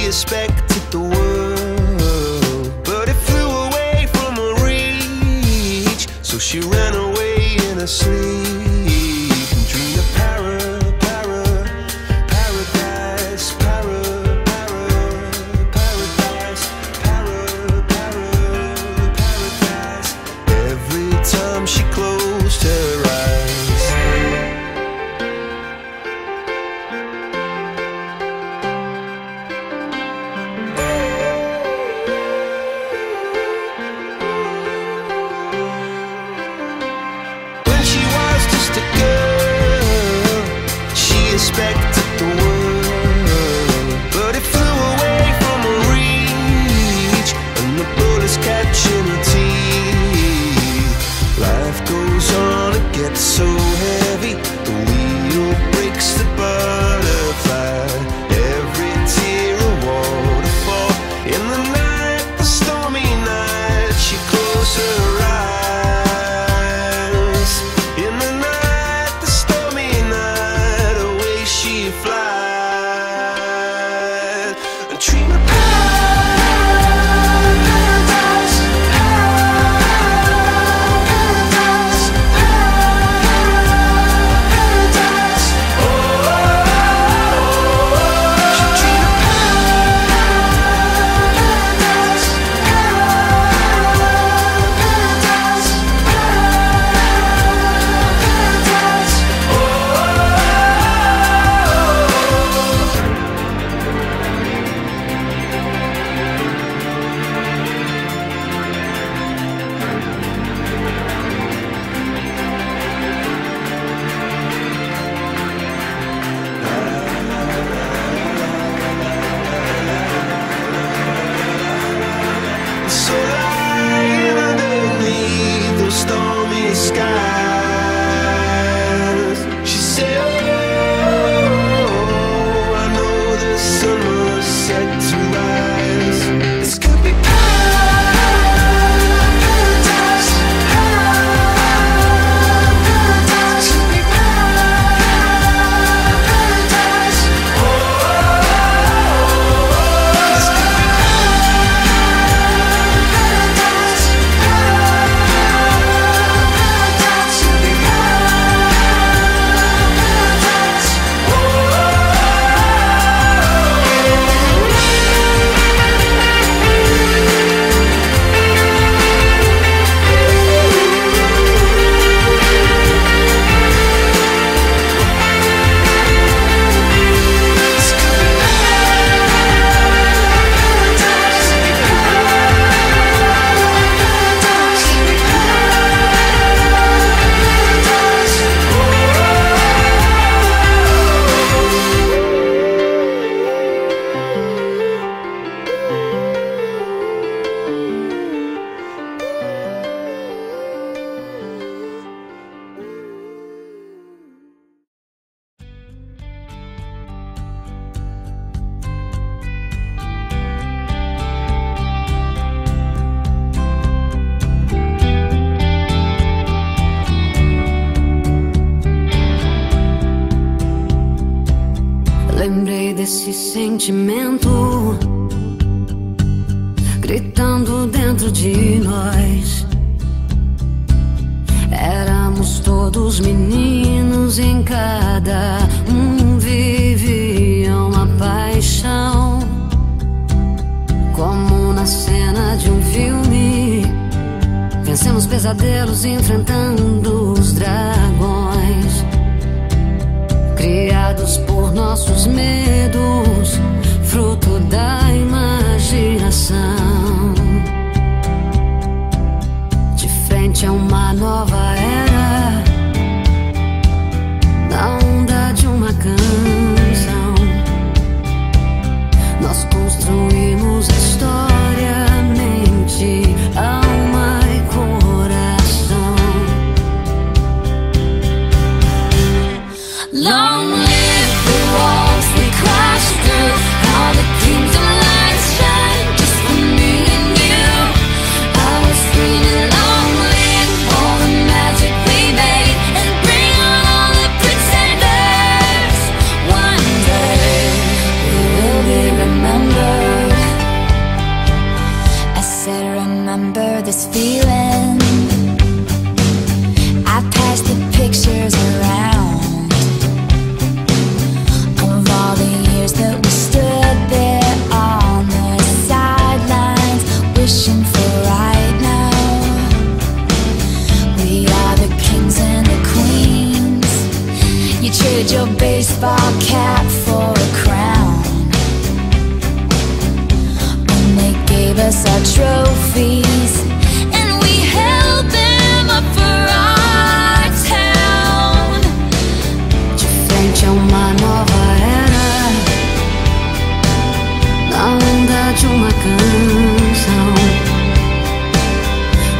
expected the world, but it flew away from her reach. So she ran away in her sleep and dreamed of paradise, paradise. Every time she closed her eyes. Expected the world, but it flew away from her reach, and the bullets catching her teeth. Life goes on, it gets so heavy, the wheel breaks the butterfly. Every tear a waterfall. In the night, the stormy night, she closed her eyes. In the night, the stormy night, away she flies. A dream of paradise, paradise, paradise. Oh, she dreamed of paradise, paradise, paradise. So lying underneath those stormy skies, she said, oh, I know the sun was set to rise. This could be paradise, paradise, could be paradise. Oh, this could be Lembrei desse sentimento gritando dentro de nós. Éramos todos meninos, em cada vivia uma paixão. Como na cena de um filme, vencemos pesadelos enfrentando os dragões. Criados por nossos medos, fruto da imaginação. De frente a uma nova era, na onda de uma canção, nós construímos a história, mente, alma e coração. Long live the walls we crashed through, all the kingdom lights shine just for me and you. I was screaming, long live all the magic we made, and bring on all the pretenders. One day we will be remembered. gave us our trophies, and we held them up for our town. De frente a uma nova era, na onda de uma canção,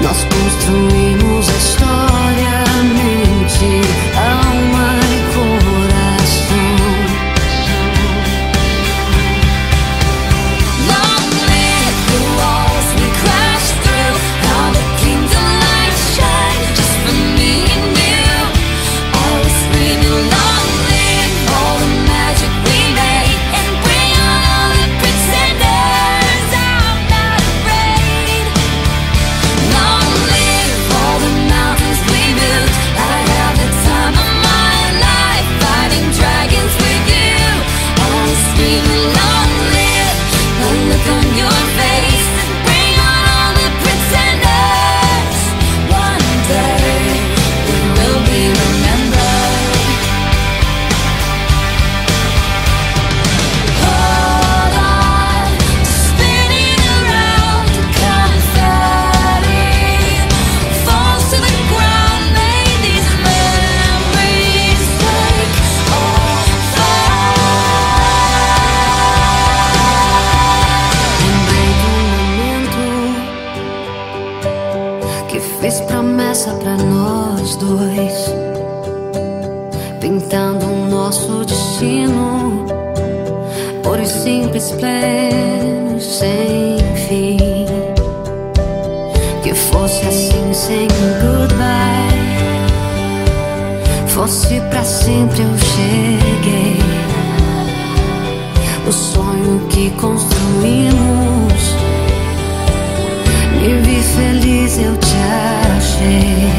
nós construímos a história, mente, alma e coração. Long live the walls we crashed through, how the kingdom lights shine just for me and you. I was screaming, long live all the magic we made, and bring on all the pretenders. I'm not afraid. Long live all the mountains we moved. I had the time of my life fighting dragons with you. I was screaming, long live the look on your face, and bring on all the pretenders. One day we will be remembered. Hold on, spinning around, confetti falls to the ground. May these memories take over. Lembrei do momento que fiz promessa pra nós dois, pintando o nosso destino por os simples planos sem fim. Que fosse assim sem goodbye, fosse pra sempre. Eu cheguei, o sonho que construímos, me vi feliz, eu te achei.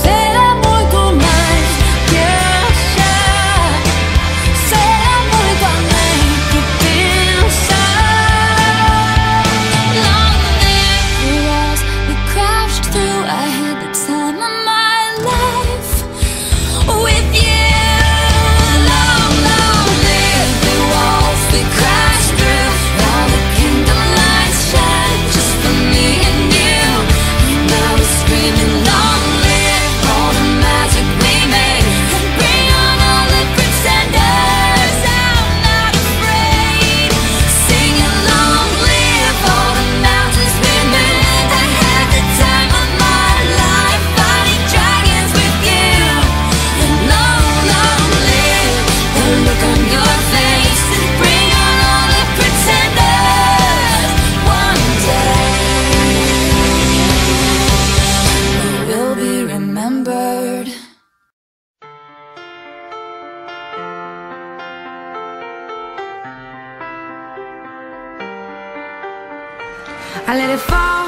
Será muito mais que achar, será muito além que pensar. Long live the walls we crashed through, I had the time of my life with you. Long, long live the walls we crashed through, now the kingdom lights shine just for me and you. And I was screaming, long live all the magic we made, and bring on all the pretenders. I'm not afraid. Singing, long live all the mountains we moved. I had the time of my life fighting dragons with you. And long, long live the look on your face, and bring on all the pretenders. One day we will be remembered. I let it fall